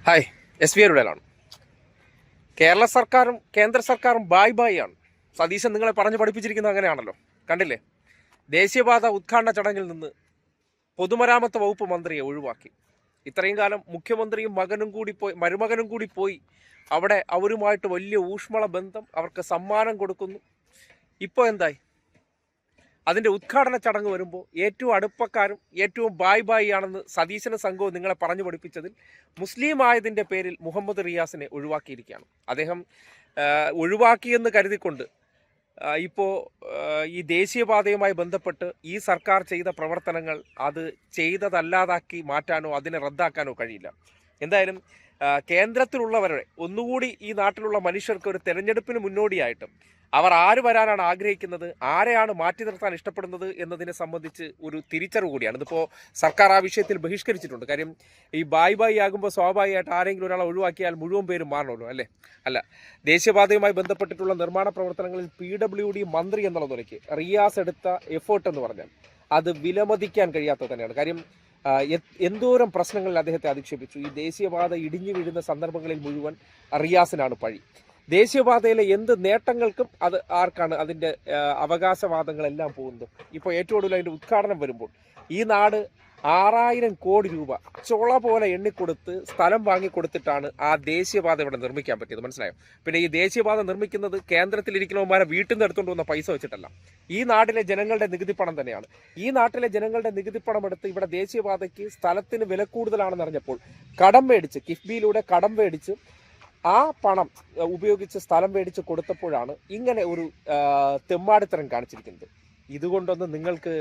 Hi, SV അരുടേലാണ്. Kerala സർക്കാരും കേന്ദ്ര സർക്കാരും ബായ് ബായ് ആണ്. സതീശൻ നിങ്ങളെ പറഞ്ഞു പഠിപ്പിച്ചിരിക്കുന്നത് അങ്ങനെയാണല്ലോ. കണ്ടില്ലേ, ദേശീയപാത ഉദ്ഘാടന ചടങ്ങിൽ നിന്ന് പൊതുമരാമത്ത് വകുപ്പ് മന്ത്രിയെ ഒഴിവാക്കി. ഇത്രയും കാലം മുഖ്യമന്ത്രിയും മരുമകനും കൂടി പോയി അവിടെ അവരുമായിട്ട് വലിയ ഊഷ്മള ബന്ധം, അവർക്ക് സമ്മാനം കൊടുക്കുന്നു. ഇപ്പോൾ എന്തായി? അതിൻ്റെ ഉദ്ഘാടന ചടങ്ങ് വരുമ്പോൾ ഏറ്റവും അടുപ്പക്കാരും ഏറ്റവും ബായ് ബായ് ആണെന്ന് സതീശന സംഘവും നിങ്ങളെ പറഞ്ഞു പഠിപ്പിച്ചതിൽ മുസ്ലിം ആയതിൻ്റെ പേരിൽ മുഹമ്മദ് റിയാസിനെ ഒഴിവാക്കിയിരിക്കുകയാണ്. അദ്ദേഹം ഒഴിവാക്കിയെന്ന് കരുതിക്കൊണ്ട് ഇപ്പോൾ ഈ ദേശീയപാതയുമായി ബന്ധപ്പെട്ട് ഈ സർക്കാർ ചെയ്ത പ്രവർത്തനങ്ങൾ അത് ചെയ്തതല്ലാതാക്കി മാറ്റാനോ അതിനെ റദ്ദാക്കാനോ കഴിയില്ല. എന്തായാലും കേന്ദ്രത്തിലുള്ളവരുടെ ഒന്നുകൂടി ഈ നാട്ടിലുള്ള മനുഷ്യർക്ക് ഒരു തെരഞ്ഞെടുപ്പിന് മുന്നോടിയായിട്ട് അവർ ആര് വരാനാണ് ആഗ്രഹിക്കുന്നത്, ആരെയാണ് മാറ്റി നിർത്താൻ ഇഷ്ടപ്പെടുന്നത് എന്നതിനെ സംബന്ധിച്ച് ഒരു തിരിച്ചറിവ് കൂടിയാണ്. ഇതിപ്പോൾ സർക്കാർ ആ വിഷയത്തിൽ ബഹിഷ്കരിച്ചിട്ടുണ്ട്. കാര്യം ഈ ബായ് ബായ് ആകുമ്പോൾ സ്വാഭാവികമായിട്ട് ആരെങ്കിലും ഒരാളെ ഒഴിവാക്കിയാൽ മുഴുവൻ പേരും മാറണമല്ലോ, അല്ലേ? അല്ല, ദേശീയപാതയുമായി ബന്ധപ്പെട്ടിട്ടുള്ള നിർമ്മാണ പ്രവർത്തനങ്ങളിൽ PWD മന്ത്രി എന്നുള്ള നിലയ്ക്ക് റിയാസ് എടുത്ത എഫേർട്ട് എന്ന് പറഞ്ഞാൽ അത് വിലമതിക്കാൻ കഴിയാത്തത് തന്നെയാണ്. കാര്യം എന്തോരം പ്രശ്നങ്ങളിൽ അദ്ദേഹത്തെ അധിക്ഷേപിച്ചു. ഈ ദേശീയപാത ഇടിഞ്ഞു വീഴുന്ന സന്ദർഭങ്ങളിൽ മുഴുവൻ റിയാസിനാണ് പഴി. ദേശീയപാതയിലെ എന്ത് നേട്ടങ്ങൾക്കും അത് ആർക്കാണ് അതിൻ്റെ അവകാശവാദങ്ങളെല്ലാം പോകുന്നത്. ഇപ്പോൾ ഏറ്റവും കൂടുതൽ അതിൻ്റെ ഉദ്ഘാടനം വരുമ്പോൾ ഈ നാട് 6000 കോടി രൂപ ചുള പോലെ എണ്ണിക്കൊടുത്ത് സ്ഥലം വാങ്ങിക്കൊടുത്തിട്ടാണ് ആ ദേശീയപാത ഇവിടെ നിർമ്മിക്കാൻ പറ്റിയത്. മനസ്സിലായോ? പിന്നെ ഈ ദേശീയപാത നിർമ്മിക്കുന്നത് കേന്ദ്രത്തിലിരിക്കുന്നവന്മാരെ വീട്ടിൽ നിന്ന് എടുത്തുകൊണ്ട് വന്ന പൈസ വെച്ചിട്ടല്ല, ഈ നാട്ടിലെ ജനങ്ങളുടെ നികുതി പണം തന്നെയാണ്. ഈ നാട്ടിലെ ജനങ്ങളുടെ നികുതി പണം എടുത്ത് ഇവിടെ ദേശീയപാതയ്ക്ക് സ്ഥലത്തിന് വില കൂടുതലാണെന്ന് അറിഞ്ഞപ്പോൾ കടം മേടിച്ച്, കിഫ്ബിയിലൂടെ കടം മേടിച്ച് ആ പണം ഉപയോഗിച്ച് സ്ഥലം മേടിച്ച് കൊടുത്തപ്പോഴാണ് ഇങ്ങനെ ഒരു തെമ്മാടിത്തരം കാണിച്ചിരിക്കുന്നത്. ഇതുകൊണ്ടൊന്നും നിങ്ങൾക്ക്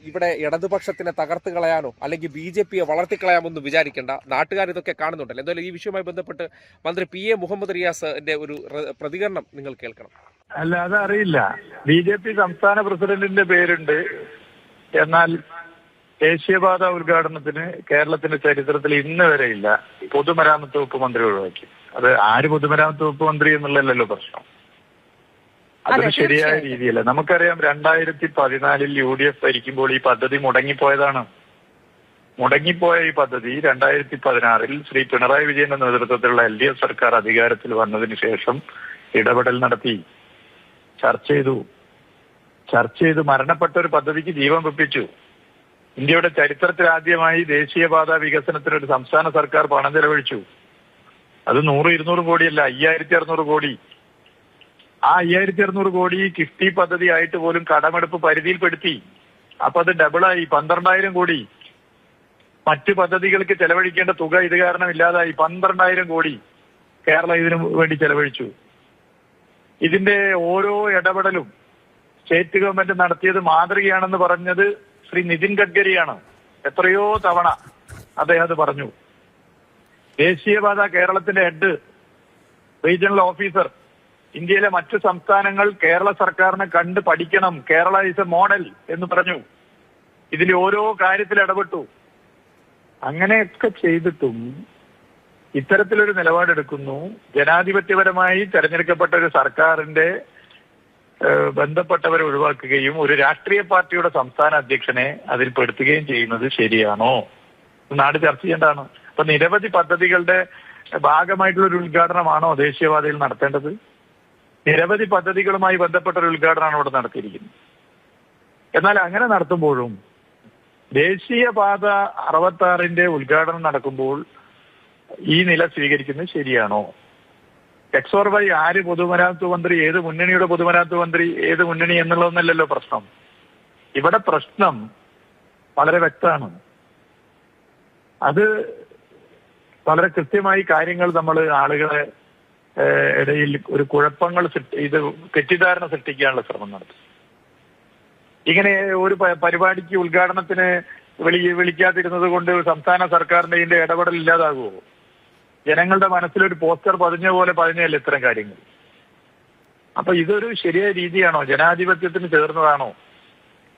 ഇവിടെ ഇടതുപക്ഷത്തിനെ തകർത്ത് കളയാനോ അല്ലെങ്കിൽ BJPയെ വളർത്തിക്കളയാമൊന്നും വിചാരിക്കേണ്ട. നാട്ടുകാർ ഇതൊക്കെ കാണുന്നുണ്ടല്ലോ. എന്തായാലും ഈ വിഷയവുമായി ബന്ധപ്പെട്ട് മന്ത്രി PA മുഹമ്മദ് റിയാസിന്റെ ഒരു പ്രതികരണം നിങ്ങൾ കേൾക്കണം. അല്ല, അതറിയില്ല. BJP സംസ്ഥാന പ്രസിഡന്റിന്റെ പേരുണ്ട്, എന്നാൽ ദേശീയപാത ഉദ്ഘാടനത്തിന് കേരളത്തിന്റെ ചരിത്രത്തിൽ ഇന്ന് വരെ ഇല്ല. പൊതുമരാമത്ത് വകുപ്പ് മന്ത്രി ഒഴിവാക്കി. അത് ആര് പൊതുമരാമത്ത് വകുപ്പ് മന്ത്രി എന്നുള്ളതല്ലോ പ്രശ്നം. അതൊരു ശരിയായ രീതിയല്ല. നമുക്കറിയാം, 2014 UDF ഭരിക്കുമ്പോൾ ഈ പദ്ധതി മുടങ്ങിപ്പോയതാണ്. മുടങ്ങിപ്പോയ ഈ പദ്ധതി 2016 ശ്രീ പിണറായി വിജയന്റെ നേതൃത്വത്തിലുള്ള LDF സർക്കാർ അധികാരത്തിൽ വന്നതിന് ശേഷം ഇടപെടൽ നടത്തി, ചർച്ച ചെയ്തു മരണപ്പെട്ട ഒരു പദ്ധതിക്ക് ജീവൻ വെപ്പിച്ചു. ഇന്ത്യയുടെ ചരിത്രത്തിൽ ആദ്യമായി ദേശീയപാത വികസനത്തിന് ഒരു സംസ്ഥാന സർക്കാർ പണം ചെലവഴിച്ചു. അത് 100-200 കോടിയല്ല, 5600 കോടി. ആ 5600 കോടി കിഫ്ബി പദ്ധതി ആയിട്ട് പോലും കടമെടുപ്പ് പരിധിയിൽപ്പെടുത്തി. അപ്പൊ അത് ഡബിളായി, 12000 കോടി. മറ്റു പദ്ധതികൾക്ക് ചെലവഴിക്കേണ്ട തുക ഇത് കാരണം ഇല്ലാതായി. 12000 കോടി കേരളം ഇതിനു വേണ്ടി ചെലവഴിച്ചു. ഇതിന്റെ ഓരോ ഇടപെടലും സ്റ്റേറ്റ് ഗവൺമെന്റ് നടത്തിയത് മാതൃകയാണെന്ന് പറഞ്ഞത് ശ്രീ നിതിൻ ഗഡ്കരിയാണ്. എത്രയോ തവണ അദ്ദേഹം അത് പറഞ്ഞു. ദേശീയപാത കേരളത്തിന്റെ ഹെഡ് റീജിയണൽ ഓഫീസർ ഇന്ത്യയിലെ മറ്റു സംസ്ഥാനങ്ങൾ കേരള സർക്കാരിനെ കണ്ട് പഠിക്കണം, കേരള ഈസ് എ മോഡൽ എന്ന് പറഞ്ഞു. ഇതിൽ ഓരോ കാര്യത്തിൽ ഇടപെട്ടു. അങ്ങനെയൊക്കെ ചെയ്തിട്ടും ഇത്തരത്തിലൊരു നിലപാടെടുക്കുന്നു. ജനാധിപത്യപരമായി തെരഞ്ഞെടുക്കപ്പെട്ട ഒരു സർക്കാരിന്റെ ബന്ധപ്പെട്ടവരെ ഒഴിവാക്കുകയും ഒരു രാഷ്ട്രീയ പാർട്ടിയുടെ സംസ്ഥാന അധ്യക്ഷനെ അതിൽ പെടുത്തുകയും ചെയ്യുന്നത് ശരിയാണോ? നാട് ചർച്ച ചെയ്യേണ്ടതാണ്. അപ്പൊ നിരവധി പദ്ധതികളുടെ ഭാഗമായിട്ടുള്ള ഒരു ഉദ്ഘാടനമാണോ ദേശീയപാതയിൽ നടത്തേണ്ടത്? നിരവധി പദ്ധതികളുമായി ബന്ധപ്പെട്ട ഒരു ഉദ്ഘാടനമാണ് ഇവിടെ നടത്തിയിരിക്കുന്നത്. എന്നാൽ അങ്ങനെ നടത്തുമ്പോഴും ദേശീയപാത 66ന്റെ ഉദ്ഘാടനം നടക്കുമ്പോൾ ഈ നില സ്വീകരിക്കുന്നത് ശരിയാണോ? XOR ആര് പൊതുമരാമത്ത് മന്ത്രി, ഏത് മുന്നണിയുടെ പൊതുമരാമത്ത് മന്ത്രി, ഏത് മുന്നണി എന്നുള്ളതൊന്നല്ലല്ലോ പ്രശ്നം. ഇവിടെ പ്രശ്നം വളരെ വ്യക്തമാണ്. അത് വളരെ കൃത്യമായി കാര്യങ്ങൾ നമ്മൾ ആളുകളെ ഇടയിൽ ഒരു കുഴപ്പങ്ങൾ ഇത് തെറ്റിദ്ധാരണ സൃഷ്ടിക്കാനുള്ള ശ്രമം നടത്തും. ഇങ്ങനെ ഒരു പരിപാടിക്ക് ഉദ്ഘാടനത്തിന് വിളിക്കാതിരുന്നത് കൊണ്ട് സംസ്ഥാന സർക്കാരിന്റെ ഇതിന്റെ ഇടപെടൽ ഇല്ലാതാകുമോ? ജനങ്ങളുടെ മനസ്സിലൊരു പോസ്റ്റർ പതിഞ്ഞ പോലെ പതിഞ്ഞല്ല ഇത്തരം കാര്യങ്ങൾ. അപ്പൊ ഇതൊരു ശരിയായ രീതിയാണോ? ജനാധിപത്യത്തിന് ചേർന്നതാണോ?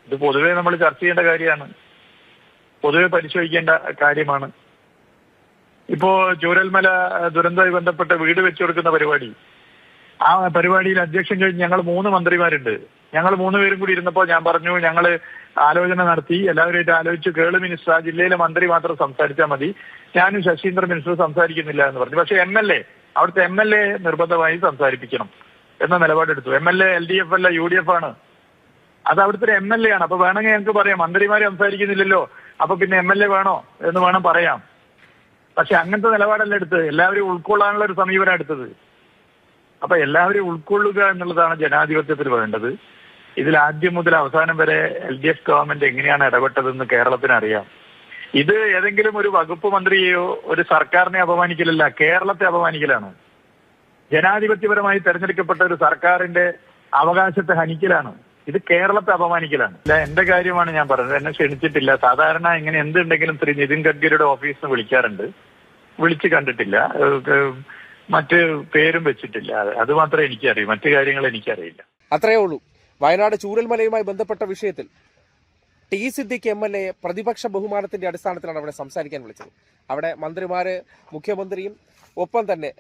ഇത് പൊതുവെ നമ്മൾ ചർച്ച ചെയ്യേണ്ട കാര്യമാണ്, പൊതുവെ പരിശോധിക്കേണ്ട കാര്യമാണ്. ഇപ്പോ ചൂരൽമല ദുരന്തവുമായി ബന്ധപ്പെട്ട വീട് വെച്ചു കൊടുക്കുന്ന പരിപാടി ആ പരിപാടിയിൽ അധ്യക്ഷൻ കഴിഞ്ഞ് ഞങ്ങൾ 3 മന്ത്രിമാരുണ്ട്. ഞങ്ങൾ 3 പേരും കൂടി ഇരുന്നപ്പോൾ ഞാൻ പറഞ്ഞു, ഞങ്ങൾ ആലോചന നടത്തി, എല്ലാവരുമായിട്ട് ആലോചിച്ച് കേള് മിനിസ്റ്റർ, ആ ജില്ലയിലെ മന്ത്രി മാത്രം സംസാരിച്ചാൽ മതി, ഞാനും ശശീന്ദ്രൻ മിനിസ്റ്റർ സംസാരിക്കുന്നില്ല എന്ന് പറഞ്ഞു. പക്ഷെ അവിടുത്തെ MLA നിർബന്ധമായി സംസാരിപ്പിക്കണം എന്ന നിലപാടെടുത്തു. MLA LDF അല്ല UDF ആണ്. അത് അവിടുത്തെ ഒരു MLA ആണ്. അപ്പൊ വേണമെങ്കിൽ ഞങ്ങൾക്ക് പറയാം, മന്ത്രിമാര് സംസാരിക്കുന്നില്ലല്ലോ, അപ്പൊ പിന്നെ MLA വേണോ എന്ന് വേണം പറയാം. പക്ഷെ അങ്ങനത്തെ നിലപാടല്ല എടുത്തത്. എല്ലാവരും ഉൾക്കൊള്ളാനുള്ള ഒരു സമീപനം എടുത്തത്. അപ്പൊ എല്ലാവരും ഉൾക്കൊള്ളുക എന്നുള്ളതാണ് ജനാധിപത്യത്തിൽ വേണ്ടത്. ഇതിൽ ആദ്യം മുതൽ അവസാനം വരെ LDF ഗവൺമെന്റ് എങ്ങനെയാണ് ഇടപെട്ടതെന്ന് കേരളത്തിന് അറിയാം. ഇത് ഏതെങ്കിലും ഒരു വകുപ്പ് മന്ത്രിയെയോ ഒരു സർക്കാരിനെ അപമാനിക്കലല്ല, കേരളത്തെ അപമാനിക്കലാണ്. ജനാധിപത്യപരമായി തെരഞ്ഞെടുക്കപ്പെട്ട ഒരു സർക്കാരിന്റെ അവകാശത്തെ ഹനിക്കലാണ്. ഇത് കേരളത്തെ അപമാനിക്കലാണ്. അല്ല, എന്റെ കാര്യമാണ് ഞാൻ പറഞ്ഞത്. എന്നെ ക്ഷണിച്ചിട്ടില്ല. സാധാരണ ഇങ്ങനെ എന്തുണ്ടെങ്കിലും ശ്രീ നിതിൻ ഗഡ്കരിയുടെ ഓഫീസിൽ നിന്ന് വിളിക്കാറുണ്ട്. വിളിച്ച് കണ്ടിട്ടില്ല, മറ്റ് പേരും വെച്ചിട്ടില്ല. അത് മാത്രമേ എനിക്കറിയൂ, മറ്റു കാര്യങ്ങൾ എനിക്കറിയില്ല. അത്രയേ ഉള്ളൂ. വയനാട് ചൂരൽമലയുമായി ബന്ധപ്പെട്ട വിഷയത്തിൽ ടി സിദ്ദിഖ് MLA പ്രതിപക്ഷ ബഹുമാനത്തിന്റെ അടിസ്ഥാനത്തിലാണ് അവിടെ സംസാരിക്കാൻ വിളിച്ചത്. അവിടെ മന്ത്രിമാര്, മുഖ്യമന്ത്രിയും ഒപ്പം തന്നെ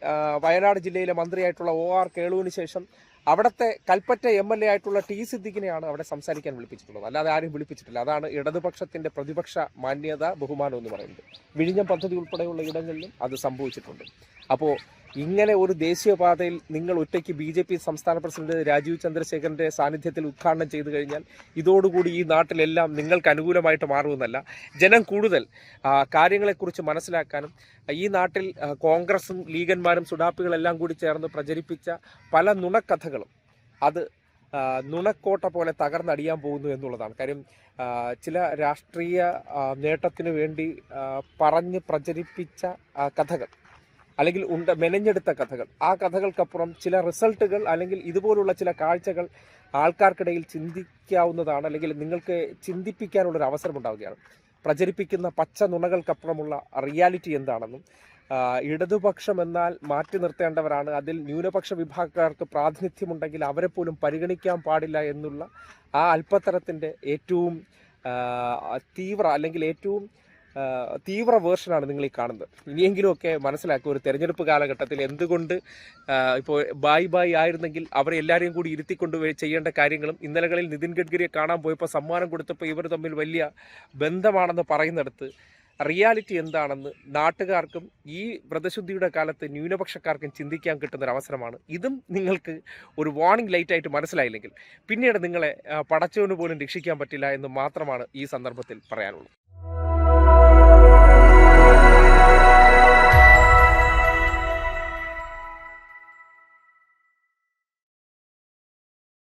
വയനാട് ജില്ലയിലെ മന്ത്രിയായിട്ടുള്ള OR കേളുവിന് ശേഷം അവിടുത്തെ കൽപ്പറ്റ MLA ആയിട്ടുള്ള ടി സിദ്ദിഖിനെയാണ് അവിടെ സംസാരിക്കാൻ വിളിപ്പിച്ചിട്ടുള്ളത്. അല്ലാതെ ആരും വിളിപ്പിച്ചിട്ടില്ല. അതാണ് ഇടതുപക്ഷത്തിന്റെ പ്രതിപക്ഷ മാന്യത, ബഹുമാനം എന്ന് പറയുന്നത്. വിഴിഞ്ഞം പദ്ധതി ഉൾപ്പെടെയുള്ള ഇടങ്ങളിലും അത് സംഭവിച്ചിട്ടുണ്ട്. അപ്പോൾ ഇങ്ങനെ ഒരു ദേശീയപാതയിൽ നിങ്ങൾ ഒറ്റയ്ക്ക് BJP സംസ്ഥാന പ്രസിഡന്റ് രാജീവ് ചന്ദ്രശേഖരന്റെ സാന്നിധ്യത്തിൽ ഉദ്ഘാടനം ചെയ്തു കഴിഞ്ഞാൽ ഇതോടുകൂടി ഈ നാട്ടിലെല്ലാം നിങ്ങൾക്ക് അനുകൂലമായിട്ട് മാറുമെന്നല്ല, ജനം കൂടുതൽ കാര്യങ്ങളെക്കുറിച്ച് മനസ്സിലാക്കാനും ഈ നാട്ടിൽ കോൺഗ്രസും ലീഗന്മാരും സുഡാപ്പികളെല്ലാം കൂടി ചേർന്ന് പ്രചരിപ്പിച്ച പല നുണക്കഥകളും അത് നുണക്കോട്ട പോലെ തകർന്നടിയാൻ പോകുന്നു എന്നുള്ളതാണ് കാര്യം. ചില രാഷ്ട്രീയ നേട്ടത്തിനു വേണ്ടി പറഞ്ഞ് പ്രചരിപ്പിച്ച കഥകൾ അല്ലെങ്കിൽ മെനഞ്ഞെടുത്ത കഥകൾ, ആ കഥകൾക്കപ്പുറം ചില റിസൾട്ടുകൾ അല്ലെങ്കിൽ ഇതുപോലുള്ള ചില കാഴ്ചകൾ ആൾക്കാർക്കിടയിൽ ചിന്തിക്കാവുന്നതാണ്, അല്ലെങ്കിൽ നിങ്ങൾക്ക് ചിന്തിപ്പിക്കാനുള്ളൊരു അവസരം ഉണ്ടാവുകയാണ്. പ്രചരിപ്പിക്കുന്ന പച്ച നുണകൾക്കപ്പുറമുള്ള റിയാലിറ്റി എന്താണെന്നും ഇടതുപക്ഷം എന്നാൽ മാറ്റി നിർത്തേണ്ടവരാണ്, അതിൽ ന്യൂനപക്ഷ വിഭാഗക്കാർക്ക് പ്രാതിനിധ്യമുണ്ടെങ്കിൽ അവരെ പോലും പരിഗണിക്കാൻ പാടില്ല എന്നുള്ള ആ അല്പത്തരത്തിൻ്റെ ഏറ്റവും തീവ്ര വേർഷനാണ് നിങ്ങൾ ഈ കാണുന്നത്. ഇനിയെങ്കിലുമൊക്കെ മനസ്സിലാക്കുക, ഒരു തെരഞ്ഞെടുപ്പ് കാലഘട്ടത്തിൽ എന്തുകൊണ്ട് ഇപ്പോൾ ബായ് ആയിരുന്നെങ്കിൽ അവരെ എല്ലാവരെയും കൂടി ഇരുത്തിക്കൊണ്ട് ചെയ്യേണ്ട കാര്യങ്ങളും ഇന്നലകളിൽ നിതിൻ ഗഡ്കരിയെ കാണാൻ പോയപ്പോൾ സമ്മാനം കൊടുത്തപ്പോൾ ഇവർ തമ്മിൽ വലിയ ബന്ധമാണെന്ന് പറയുന്നിടത്ത് റിയാലിറ്റി എന്താണെന്ന് നാട്ടുകാർക്കും ഈ വ്രതശുദ്ധിയുടെ കാലത്ത് ന്യൂനപക്ഷക്കാർക്കും ചിന്തിക്കാൻ കിട്ടുന്നൊരു അവസരമാണ്. ഇതും നിങ്ങൾക്ക് ഒരു വാർണിംഗ് ലൈറ്റായിട്ട് മനസ്സിലായില്ലെങ്കിൽ പിന്നീട് നിങ്ങളെ പടച്ചവന് പോലും രക്ഷിക്കാൻ പറ്റില്ല എന്ന് മാത്രമാണ് ഈ സന്ദർഭത്തിൽ പറയാനുള്ളത്.